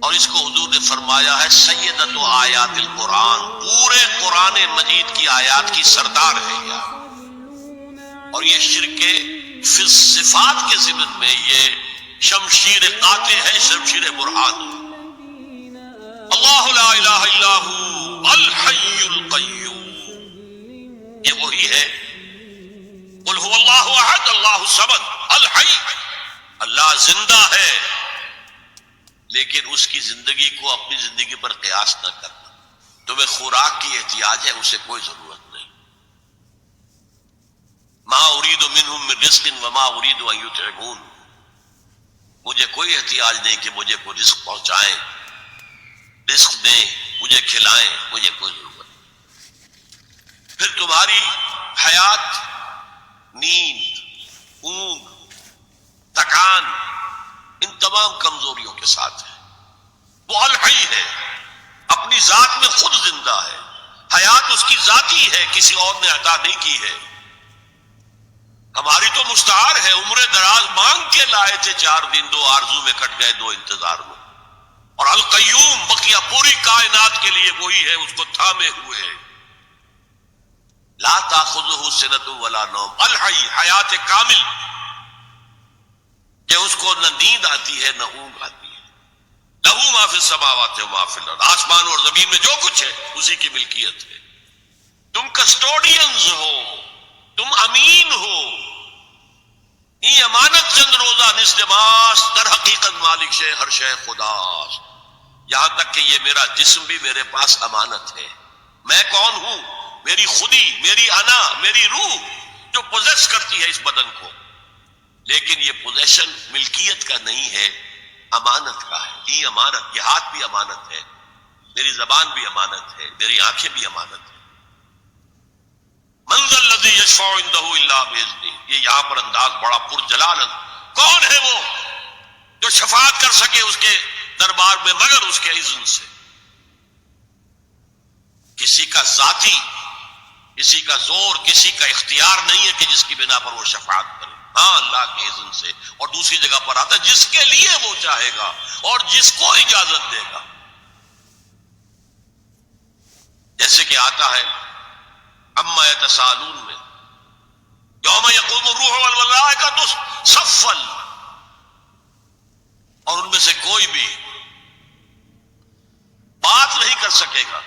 اور اس کو حضور نے فرمایا ہے سیدۃ آیات القرآن، پورے قرآن مجید کی آیات کی سردار ہے یہ، اور یہ شرک فی الصفات کے ضمن میں یہ شمشیر قاطع ہے، شمشیر برہان ہے۔ اللہ لا الہ الا ہو الحی القیوم، یہ وہی ہے قل هو اللہ احد اللہ الصمد الحی، اللہ زندہ ہے، لیکن اس کی زندگی کو اپنی زندگی پر قیاس نہ کرنا۔ تمہیں خوراک کی احتیاج ہے، اسے کوئی ضرورت نہیں۔ ما اريد منهم من رزق وما اريد ان يطعمون، مجھے کوئی احتیاج نہیں کہ مجھے کوئی رزق پہنچائیں، رزق دیں، مجھے کھلائیں، مجھے کوئی ضرورت نہیں۔ پھر تمہاری حیات، نیند، اونگ، تکان، ان تمام کمزوریوں کے ساتھ ہے۔ وہ الحی ہے، اپنی ذات میں خود زندہ ہے، حیات اس کی ذاتی ہے، کسی اور نے عطا نہیں کی ہے۔ ہماری تو مستعار ہے، عمر دراز مانگ کے لائے تھے 4 دن، 2 آرزو میں کٹ گئے، 2 انتظار میں۔ اور القیوم بقیہ پوری کائنات کے لیے وہی ہے، اس کو تھامے ہوئے، لا تاخذہ سنۃ ولا نوم، الحی، حیات کامل، کہ اس کو نہ نیند آتی ہے نہ اونگ آتی ہے۔ لہو ما فی السماوات و ما فی الارض، آسمان اور زمین میں جو کچھ ہے اسی کی ملکیت ہے۔ تم کسٹوڈینز ہو، تم امین ہو، یہ امانت چند روزہ نسلماس، در حقیقت مالک شے ہر شے خداس، یہاں تک کہ یہ میرا جسم بھی میرے پاس امانت ہے۔ میں کون ہوں؟ میری خودی، میری انا، میری روح جو پوزیس کرتی ہے اس بدن کو، لیکن یہ پوزیشن ملکیت کا نہیں ہے، امانت کا ہے۔ یہ امانت، یہ ہاتھ بھی امانت ہے، میری زبان بھی امانت ہے، میری آنکھیں بھی امانت ہے۔ من ذا الذی یشفع عندہ الا باذنہ، یہ یہاں پر انداز بڑا پرجلال ہے۔ کون ہے وہ جو شفاعت کر سکے اس کے دربار میں مگر اس کے اذن سے؟ کسی کا ذاتی، کسی کا زور، کسی کا اختیار نہیں ہے کہ جس کی بنا پر وہ شفاعت کرے، ہاں اللہ کے اذن سے۔ اور دوسری جگہ پر آتا ہے جس کے لیے وہ چاہے گا اور جس کو اجازت دے گا، جیسے کہ آتا ہے اما یتساءلون میں، یوم یقوم الروح والملائکۃ صفا، اور ان میں سے کوئی بھی بات نہیں کر سکے گا،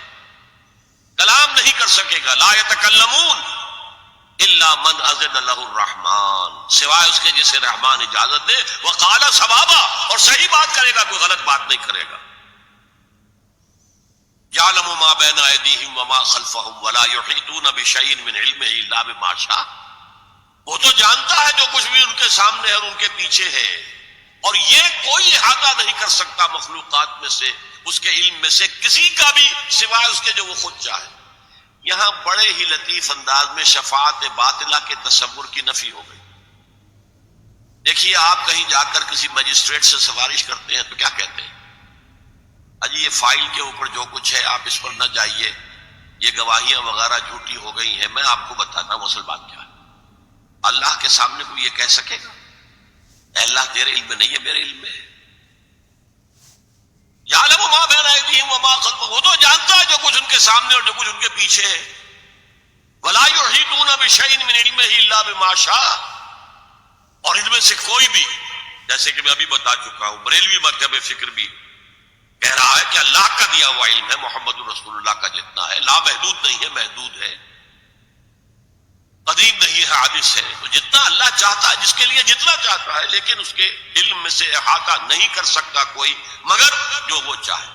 کلام نہیں کر سکے گا، لا یتکلمون الا من اذن له الرحمن، سوائے اس کے جسے رحمان اجازت دے، وقال صوابا، اور صحیح بات کرے گا، کوئی غلط بات نہیں کرے گا۔ یعلم ما بین ایدیہم وما خلفہم ولا یحیطون بشیء من علمہ الا بما شاء، وہ تو جانتا ہے جو کچھ بھی ان کے سامنے ہے اور ان کے پیچھے ہے، اور یہ کوئی احاطہ نہیں کر سکتا مخلوقات میں سے اس کے علم میں سے کسی کا بھی، سوائے اس کے جو وہ خود چاہے۔ یہاں بڑے ہی لطیف انداز میں شفاعت باطلہ کے تصور کی نفی ہو گئی۔ دیکھیے، آپ کہیں جا کر کسی مجسٹریٹ سے سفارش کرتے ہیں تو کیا کہتے ہیں؟ اجی یہ فائل کے اوپر جو کچھ ہے آپ اس پر نہ جائیے، یہ گواہیاں وغیرہ جھوٹی ہو گئی ہیں، میں آپ کو بتاتا ہوں اصل بات کیا ہے۔ اللہ کے سامنے کوئی یہ کہہ سکے گا اے اللہ تیرے علم میں نہیں ہے، میرے علم میں ہے؟ یعلم ما بین ایدیہم وما خلفہم، وہ تو جانتا ہے جو کچھ ان کے سامنے اور جو کچھ ان کے پیچھے ہے۔ ولا یحیطون بشیء من علمہ الا بما شاء، اور ان میں سے کوئی بھی، جیسے کہ میں ابھی بتا چکا ہوں، بریلوی مکتب فکر بھی کہہ رہا ہے کہ اللہ کا دیا ہوا علم ہے، محمد رسول اللہ کا جتنا ہے، لا محدود نہیں ہے، محدود ہے، قدیم نہیں ہے، حادث ہے۔ تو جتنا اللہ چاہتا ہے، جس کے لیے جتنا چاہتا ہے، لیکن اس کے علم میں سے احاطہ نہیں کر سکتا کوئی مگر جو وہ چاہے۔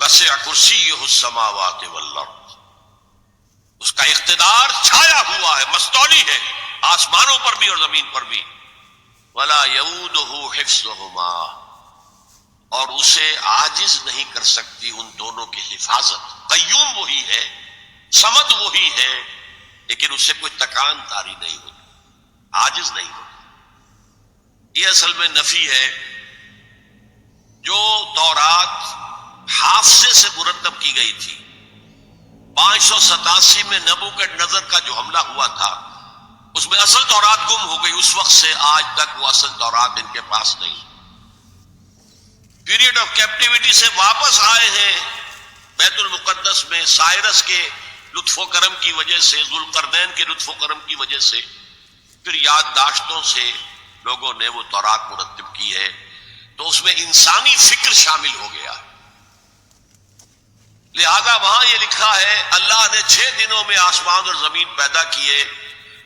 وسع کرسیہ السماوات والارض، اس کا اقتدار چھایا ہوا ہے، مستولی ہے، آسمانوں پر بھی اور زمین پر بھی۔ ولا یؤودہ حفظہما، اور اسے عاجز نہیں کر سکتی ان دونوں کی حفاظت۔ قیوم وہی ہے، صمد وہی ہے، لیکن اس سے کوئی تکان تاری نہیں ہوتی، عاجز نہیں ہوتی۔ یہ اصل میں نفی ہے جو تورات حافظے سے مرتب کی گئی تھی۔ 587 میں نبوکدنضر کا جو حملہ ہوا تھا اس میں اصل تورات گم ہو گئی، اس وقت سے آج تک وہ اصل تورات ان کے پاس نہیں۔ پیریڈ آف کیپٹیوٹی سے واپس آئے ہیں بیت المقدس میں سائرس کے لطف و کرم کی وجہ سے، ذوالقرنین کے لطف و کرم کی وجہ سے، پھر یادداشتوں سے لوگوں نے وہ تورات مرتب کی ہے، تو اس میں انسانی فکر شامل ہو گیا۔ لہذا وہاں یہ لکھا ہے اللہ نے 6 دنوں میں آسمان اور زمین پیدا کیے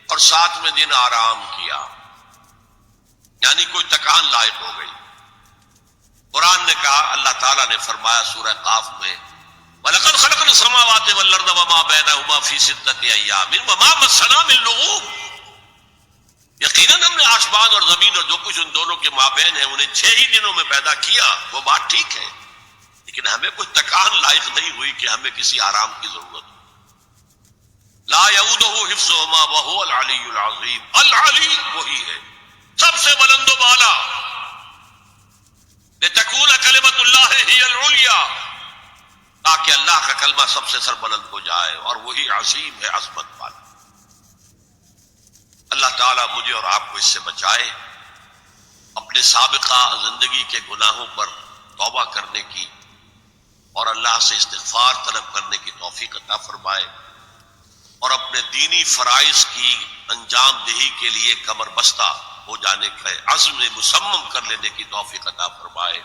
اور 7ویں دن آرام کیا، یعنی کوئی تکان لائق ہو گئی۔ قرآن نے کہا، اللہ تعالیٰ نے فرمایا سورہ قاف میں، وَلَقَدْ خَلَقْنَا السَّمَاوَاتِ وَالْأَرْضَ وَمَا بَيْنَهُمَا فِي 6 أَيَّامٍ وَمَا مَسَّنَا مِن لُغُوبٍ، یقیناً ہم نے آسمان اور زمین اور جو کچھ ان دونوں کے مابین ہے انہیں 6 ہی دنوں میں پیدا کیا، وہ بات ٹھیک ہے، لیکن ہمیں کوئی تکان لائق نہیں ہوئی کہ ہمیں کسی آرام کی ضرورت ہو۔ لا یعودہ حفظہما وہو العلی العظیم، العلی وہی ہے سب سے بلند و بالا، لتکون کلمۃ اللہ ہی العلیٰ، تاکہ اللہ کا کلمہ سب سے سربلند ہو جائے، اور وہی عظیم ہے، عظمت والا۔ اللہ تعالیٰ مجھے اور آپ کو اس سے بچائے، اپنے سابقہ زندگی کے گناہوں پر توبہ کرنے کی اور اللہ سے استغفار طلب کرنے کی توفیق عطا فرمائے، اور اپنے دینی فرائض کی انجام دہی کے لیے کمر بستہ ہو جانے کا عزم مصمم کر لینے کی توفیق عطا فرمائے۔